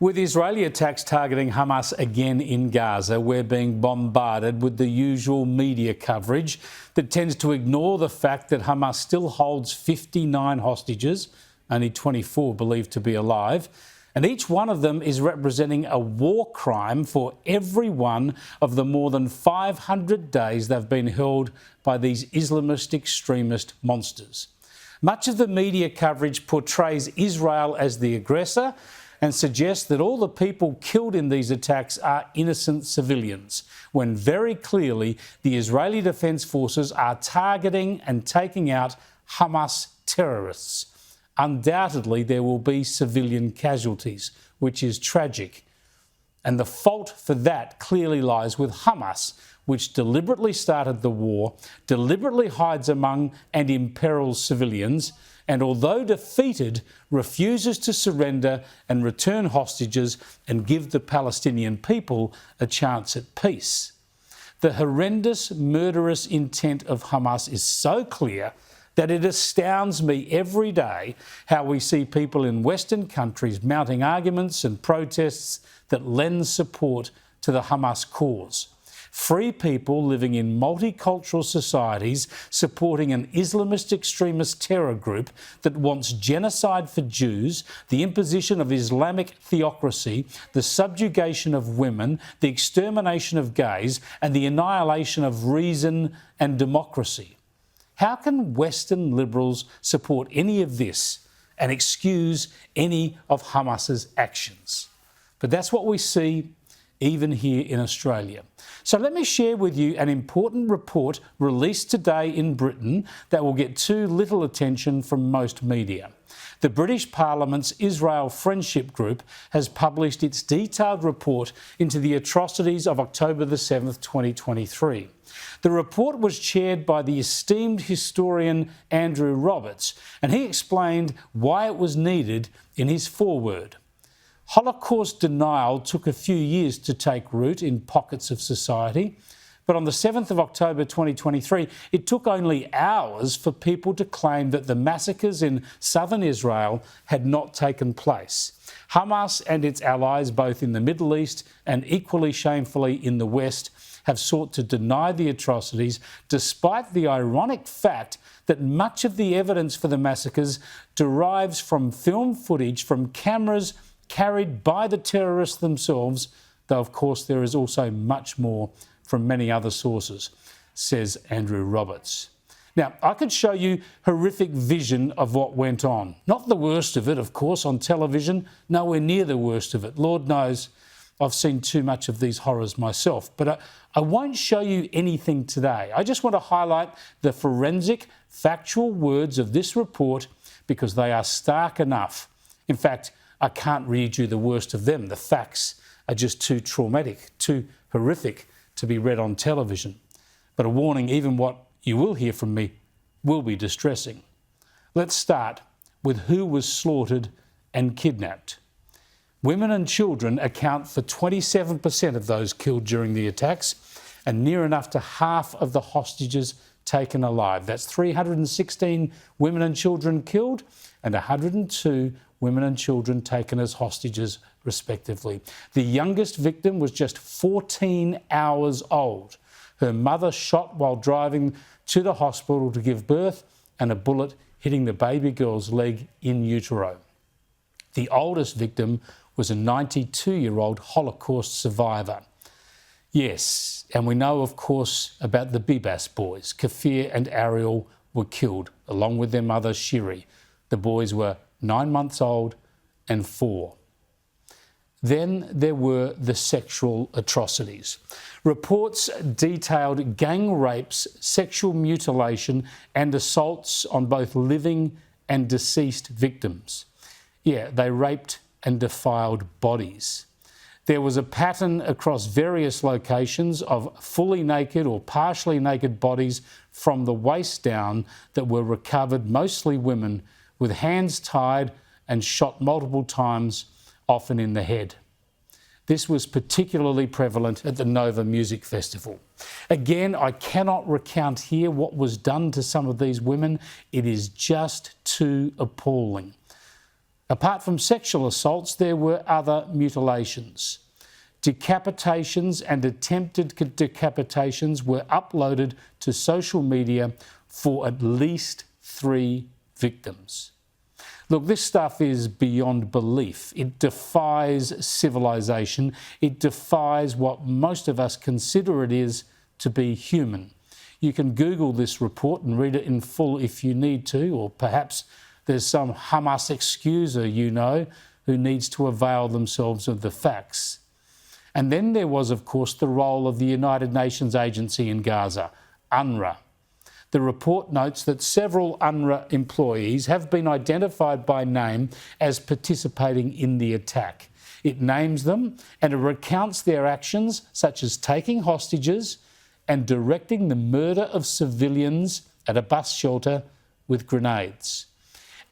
With Israeli attacks targeting Hamas again in Gaza, we're being bombarded with the usual media coverage that tends to ignore the fact that Hamas still holds 59 hostages, only 24 believed to be alive, and each one of them is representing a war crime for every one of the more than 500 days they've been held by these Islamist extremist monsters. Much of the media coverage portrays Israel as the aggressor and suggests that all the people killed in these attacks are innocent civilians, when very clearly the Israeli Defence Forces are targeting and taking out Hamas terrorists. Undoubtedly, there will be civilian casualties, which is tragic. And the fault for that clearly lies with Hamas, which deliberately started the war, deliberately hides among and imperils civilians, and although defeated, refuses to surrender and return hostages and give the Palestinian people a chance at peace. The horrendous, murderous intent of Hamas is so clear that it astounds me every day how we see people in Western countries mounting arguments and protests that lend support to the Hamas cause. Free people living in multicultural societies supporting an Islamist extremist terror group that wants genocide for Jews, the imposition of Islamic theocracy, the subjugation of women, the extermination of gays, and the annihilation of reason and democracy. How can Western liberals support any of this and excuse any of Hamas's actions? But that's what we see even here in Australia. So let me share with you an important report released today in Britain that will get too little attention from most media. The British Parliament's Israel Friendship Group has published its detailed report into the atrocities of October the 7th, 2023. The report was chaired by the esteemed historian Andrew Roberts, and he explained why it was needed in his foreword. Holocaust denial took a few years to take root in pockets of society, but on the 7th of October 2023, it took only hours for people to claim that the massacres in southern Israel had not taken place. Hamas and its allies, both in the Middle East and equally shamefully in the West, have sought to deny the atrocities, despite the ironic fact that much of the evidence for the massacres derives from film footage from cameras carried by the terrorists themselves, though of course there is also much more from many other sources, says Andrew Roberts. Now, I could show you horrific vision of what went on. Not the worst of it, of course, on television, nowhere near the worst of it. Lord knows I've seen too much of these horrors myself, but I won't show you anything today. I just want to highlight the forensic, factual words of this report because they are stark enough. In fact, I can't read you the worst of them. The facts are just too traumatic, too horrific to be read on television. But a warning, even what you will hear from me will be distressing. Let's start with who was slaughtered and kidnapped. Women and children account for 27% of those killed during the attacks and near enough to half of the hostages taken alive. That's 316 women and children killed and 102 women and children taken as hostages, respectively. The youngest victim was just 14 hours old. Her mother shot while driving to the hospital to give birth, and a bullet hitting the baby girl's leg in utero. The oldest victim was a 92-year-old Holocaust survivor. Yes, and we know, of course, about the Bibas boys. Kafir and Ariel were killed, along with their mother, Shiri. The boys were 9 months old and 4. Then there were the sexual atrocities. Reports detailed gang rapes, sexual mutilation and assaults on both living and deceased victims. Yeah, they raped and defiled bodies. There was a pattern across various locations of fully naked or partially naked bodies from the waist down that were recovered, mostly women, with hands tied and shot multiple times, often in the head. This was particularly prevalent at the Nova Music Festival. Again, I cannot recount here what was done to some of these women. It is just too appalling. Apart from sexual assaults, there were other mutilations. Decapitations and attempted decapitations were uploaded to social media for at least 3 victims. Look, this stuff is beyond belief. It defies civilization. It defies what most of us consider it is to be human. You can Google this report and read it in full if you need to, or perhaps there's some Hamas excuser you know who needs to avail themselves of the facts. And then there was, of course, the role of the United Nations agency in Gaza, UNRWA. The report notes that several UNRWA employees have been identified by name as participating in the attack. It names them and it recounts their actions, such as taking hostages and directing the murder of civilians at a bus shelter with grenades.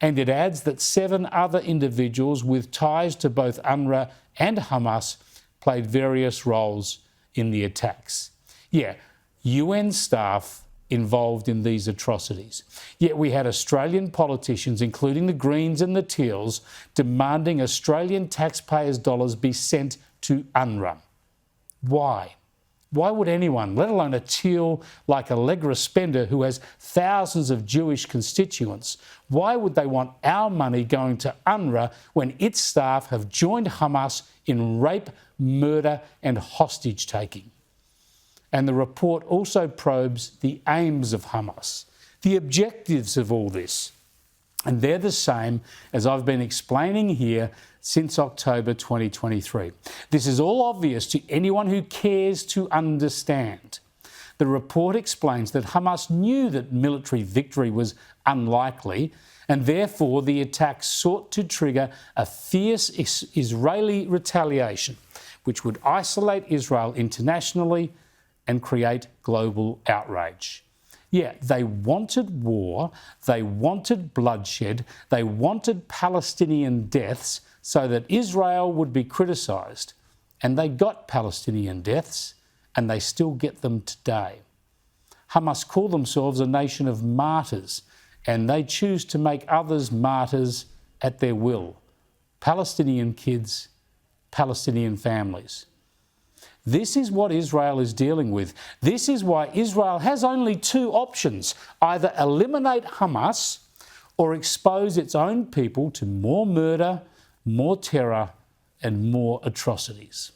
And it adds that 7 other individuals with ties to both UNRWA and Hamas played various roles in the attacks. Yeah, UN staff involved in these atrocities. Yet we had Australian politicians, including the Greens and the Teals, demanding Australian taxpayers' dollars be sent to UNRWA. Why? Why would anyone, let alone a Teal like Allegra Spender, who has thousands of Jewish constituents, why would they want our money going to UNRWA when its staff have joined Hamas in rape, murder and hostage taking? And the report also probes the aims of Hamas, the objectives of all this. And they're the same as I've been explaining here since October 2023. This is all obvious to anyone who cares to understand. The report explains that Hamas knew that military victory was unlikely, and therefore the attack sought to trigger a fierce Israeli retaliation, which would isolate Israel internationally and create global outrage. Yeah, they wanted war, they wanted bloodshed, they wanted Palestinian deaths so that Israel would be criticised. And they got Palestinian deaths, and they still get them today. Hamas call themselves a nation of martyrs, and they choose to make others martyrs at their will. Palestinian kids, Palestinian families. This is what Israel is dealing with. This is why Israel has only 2 options: either eliminate Hamas or expose its own people to more murder, more terror and more atrocities.